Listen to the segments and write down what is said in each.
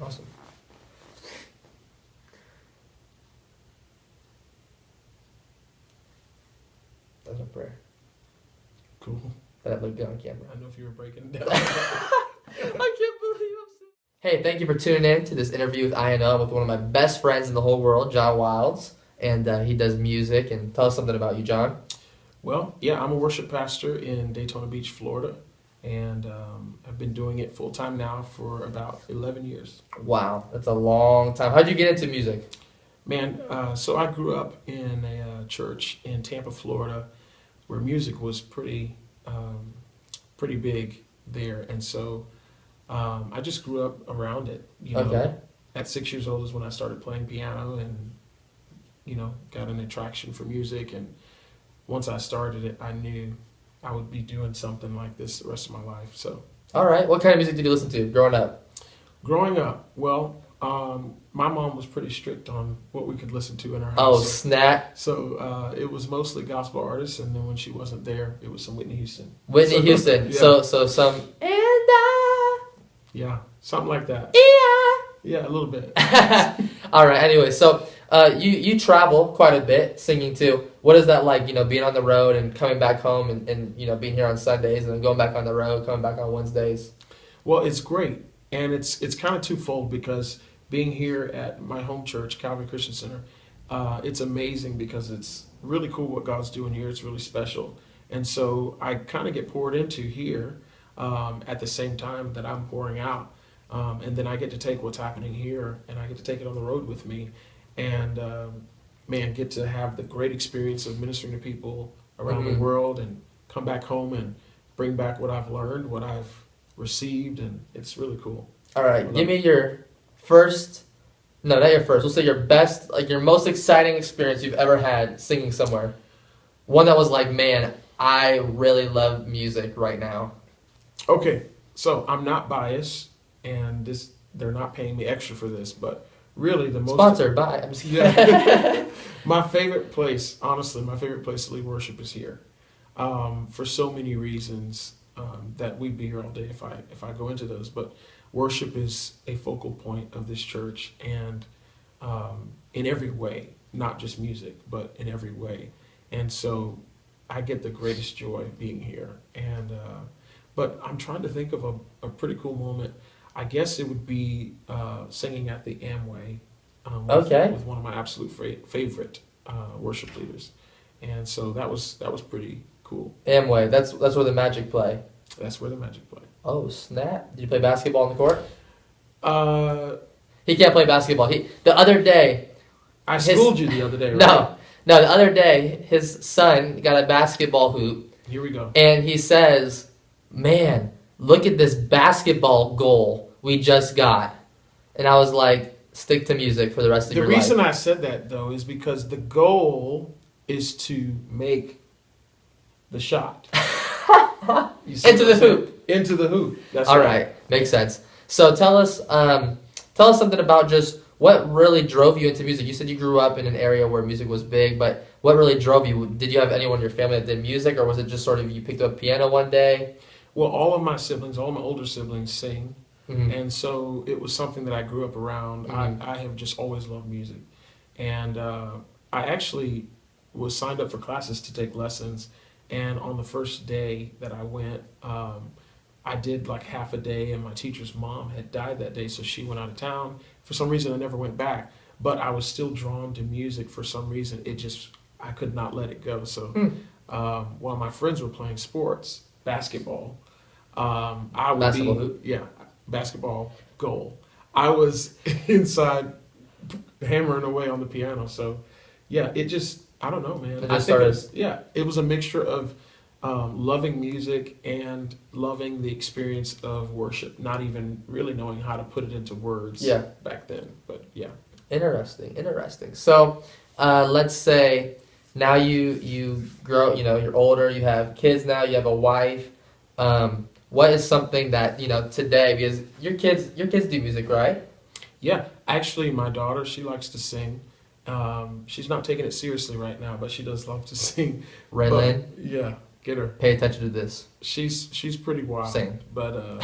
Awesome. That's a prayer. Cool. That looked good on camera. I know if you were breaking it down. I can't believe I'm saying. Hey, thank you for tuning in to this interview with INL with one of my best friends in the whole world, John Wilds. And he does music. And tell us something about you, John. Well, yeah, I'm a worship pastor in Daytona Beach, Florida. And I've been doing it full time now for about 11 years. Wow, that's a long time. How'd you get into music? Man, so I grew up in a church in Tampa, Florida, where music was pretty big there. And so I just grew up around it. You know, Okay. At 6 years old is when I started playing piano and, got an attraction for music. And once I started it, I knew I would be doing something like this the rest of my life. So, All right. What kind of music did you listen to growing up? growing up, well, my mom was pretty strict on what we could listen to in our Oh, house. snap. So it was mostly gospel artists, and then when she wasn't there, it was some Whitney Houston. Whitney So, Houston. yeah. So some. And I. Yeah, something like that. Yeah. Yeah, a little bit. All right. Anyway, so you travel quite a bit singing too. What is that like? Being on the road and coming back home and being here on Sundays and then going back on the road, coming back on Wednesdays. Well, it's great, and it's kind of twofold because being here at my home church, Calvary Christian Center, it's amazing because it's really cool what God's doing here. It's really special, and so I kind of get poured into here at the same time that I'm pouring out, and then I get to take what's happening here and I get to take it on the road with me, and man, get to have the great experience of ministering to people around the world and come back home and bring back what I've learned, what I've received, and it's really cool. All right. Give me your first. No, not your first. We'll say your best, like your most exciting experience you've ever had singing somewhere. One that was like, man, I really love music right now. Okay, so I'm not biased, and they're not paying me extra for this, but really the most Sponsored by. I'm just kidding. Yeah. My favorite place, honestly, my favorite place to lead worship is here, for so many reasons that we'd be here all day if I go into those. But worship is a focal point of this church, and in every way, not just music, but in every way. And so I get the greatest joy being here. And but I'm trying to think of a pretty cool moment. I guess it would be singing at the Amway with one of my absolute favorite worship leaders, and so that was pretty cool. Amway. That's where the Magic play. That's where the Magic play. Oh snap! Did you play basketball on the court? Uh, He can't play basketball. The other day. I schooled you the other day, right? No. The other day, his son got a basketball hoop. Here we go. And he says, "Man, look at this basketball goal we just got." And I was like, "Stick to music for the rest of your life." The reason I said that though is because the goal is to make the shot. Into the hoop. Into the hoop. That's All right, makes sense. So tell us something about just what really drove you into music. You said you grew up in an area where music was big, but what really drove you? Did you have anyone in your family that did music, or was it just sort of you picked up piano one day? Well, all of my older siblings sing, Mm-hmm. and so it was something that I grew up around. Mm-hmm. I have just always loved music, and I actually was signed up for classes to take lessons. And on the first day that I went, I did like half a day, and my teacher's mom had died that day, so she went out of town. For some reason, I never went back, but I was still drawn to music for some reason. I could not let it go. So while my friends were playing sports, basketball, I would Basketball be, hoop? yeah, basketball goal. I was inside hammering away on the piano. So yeah, I don't know, man. It I just think started. it was a mixture of loving music and loving the experience of worship, not even really knowing how to put it into words back then. But yeah. Interesting. So let's say now you grow, you're older, you have kids now, you have a wife. What is something that, today, because your kids do music, right? Yeah, actually my daughter, she likes to sing. She's not taking it seriously right now, but she does love to sing. Raylan, Yeah, get her. pay attention to this. She's pretty wild. Sing. But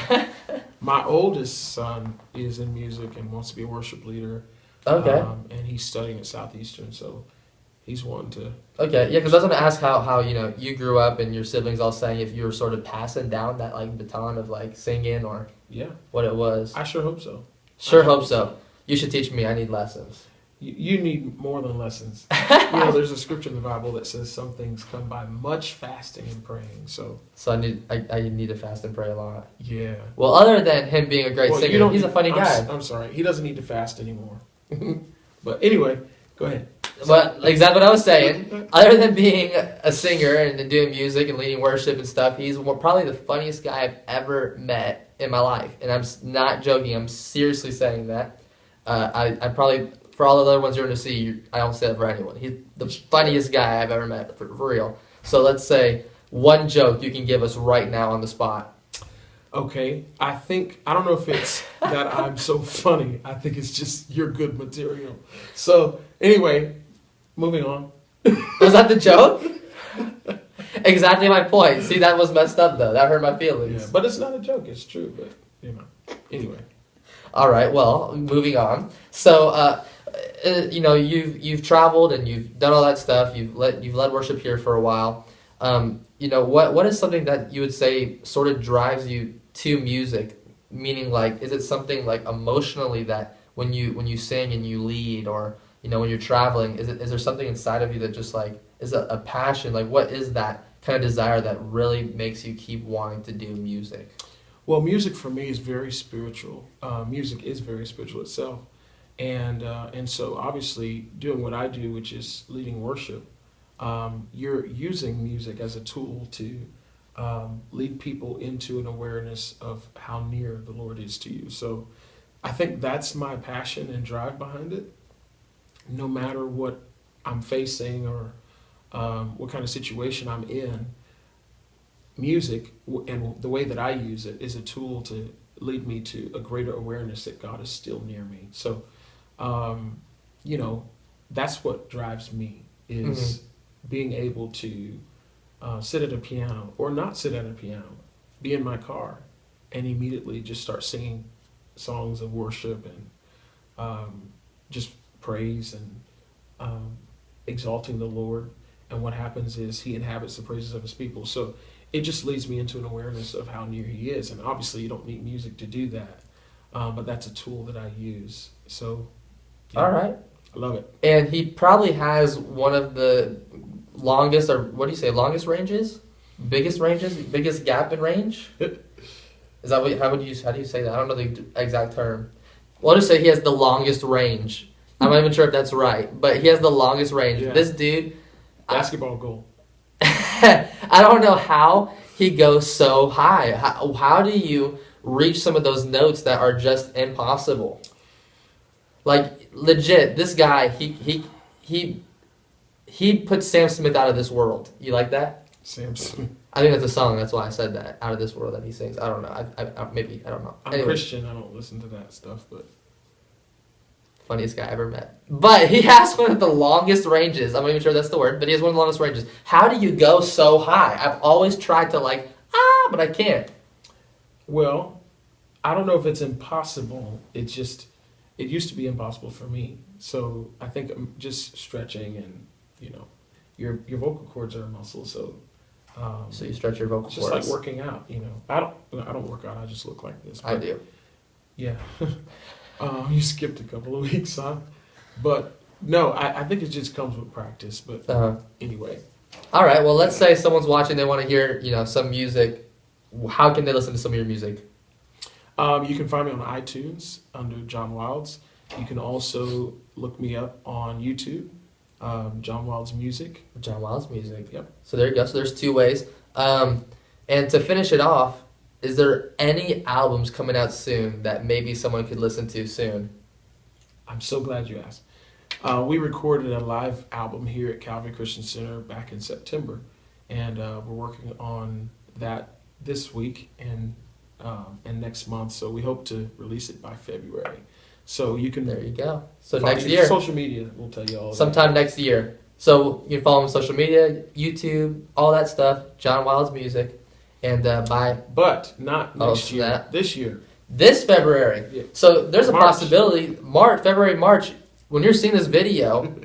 My oldest son is in music and wants to be a worship leader. Okay. And he's studying at Southeastern, so he's wanting to. Okay, yeah, because I was gonna ask how you grew up and your siblings all sang, if you were sort of passing down that like baton of like singing or Yeah, what it was. I sure hope so. Sure hope so. You should teach me. I need lessons. You need more than lessons. There's a scripture in the Bible that says some things come by much fasting and praying. So I need to fast and pray a lot. yeah. Well, other than him being a great singer, he's a funny guy. I'm sorry, he doesn't need to fast anymore. But anyway, go ahead. But exactly what I was saying. Other than being a singer and doing music and leading worship and stuff, he's probably the funniest guy I've ever met in my life. And I'm not joking. I'm seriously saying that. I probably, for all the other ones you're going to see, I don't say that for anyone. He's the funniest guy I've ever met, for real. So let's say one joke you can give us right now on the spot. Okay, I don't know if it's that I'm so funny. I think it's just you're good material. So anyway, moving on. Was that the joke? Exactly my point. See, that was messed up though. That hurt my feelings. Yeah, but it's not a joke. It's true. But anyway. All right. Well, moving on. So, you've traveled and you've done all that stuff. You've led worship here for a while. What is something that you would say sort of drives you to music? Meaning, like, is it something like emotionally that when you sing and you lead, or when you're traveling, is there something inside of you that just like is a passion? Like, what is that kind of desire that really makes you keep wanting to do music? Well, music for me is very spiritual. Music is very spiritual itself, and so obviously doing what I do, which is leading worship, you're using music as a tool to lead people into an awareness of how near the Lord is to you. So I think that's my passion and drive behind it. No matter what I'm facing or what kind of situation I'm in, music and the way that I use it is a tool to lead me to a greater awareness that God is still near me. So, that's what drives me is being able to sit at a piano or not sit at a piano, be in my car, and immediately just start singing songs of worship and just praise and exalting the Lord. And what happens is He inhabits the praises of His people. So it just leads me into an awareness of how near He is. And obviously you don't need music to do that, but that's a tool that I use. So all right, I love it. And he probably has one of the longest, or what do you say, longest ranges? Biggest gap in range? Is that how do you say that? I don't know the exact term. Well, I'll just say he has the longest range. I'm not even sure if that's right, but he has the longest range. Yeah. This dude, Basketball goal. I don't know how he goes so high. How do you reach some of those notes that are just impossible? Like, legit, this guy, he put Sam Smith out of this world. You like that? Sam Smith. I think that's a song. That's why I said that. Out of this world that he sings. I don't know. I don't know. I'm Christian. I don't listen to that stuff, but funniest guy I ever met. But he has one of the longest ranges. I'm not even sure that's the word, but he has one of the longest ranges. How do you go so high? I've always tried to but I can't. Well, I don't know if it's impossible. It used to be impossible for me. So I think I'm just stretching and, your vocal cords are a muscle. So you stretch your vocal cords. Just like working out, I don't work out. I just look like this. I do. Yeah. You skipped a couple of weeks, huh? But no, I think it just comes with practice. But anyway. All right. Well, let's say someone's watching. They want to hear, some music. How can they listen to some of your music? You can find me on iTunes under John Wilds. You can also look me up on YouTube, John Wilds Music. John Wilds Music. Yep. So there you go. So there's two ways. And to finish it off, is there any albums coming out soon that maybe someone could listen to soon? I'm so glad you asked. We recorded a live album here at Calvary Christian Center back in September, and we're working on that this week and next month. So we hope to release it by February. So you can. There you go. So next year. Social media will tell you all. Sometime next year. So you can follow him on social media, YouTube, all that stuff. John Wilds Music, and But not next year. That. This year. this February. Yeah. So there's a March. possibility, February, March, when you're seeing this video,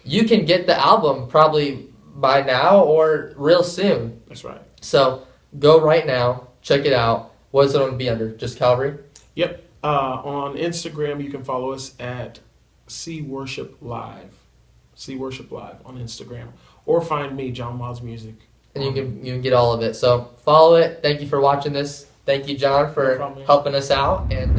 you can get the album probably by now or real soon. That's right. So go right now, check it out. What is it going to be under? Just Calvary? Yep. On Instagram, you can follow us at See Worship Live. See Worship Live on Instagram. Or find me, John Miles Music. And you can get all of it. So follow it. Thank you for watching this. Thank you, John, for No problem, man. helping us out. And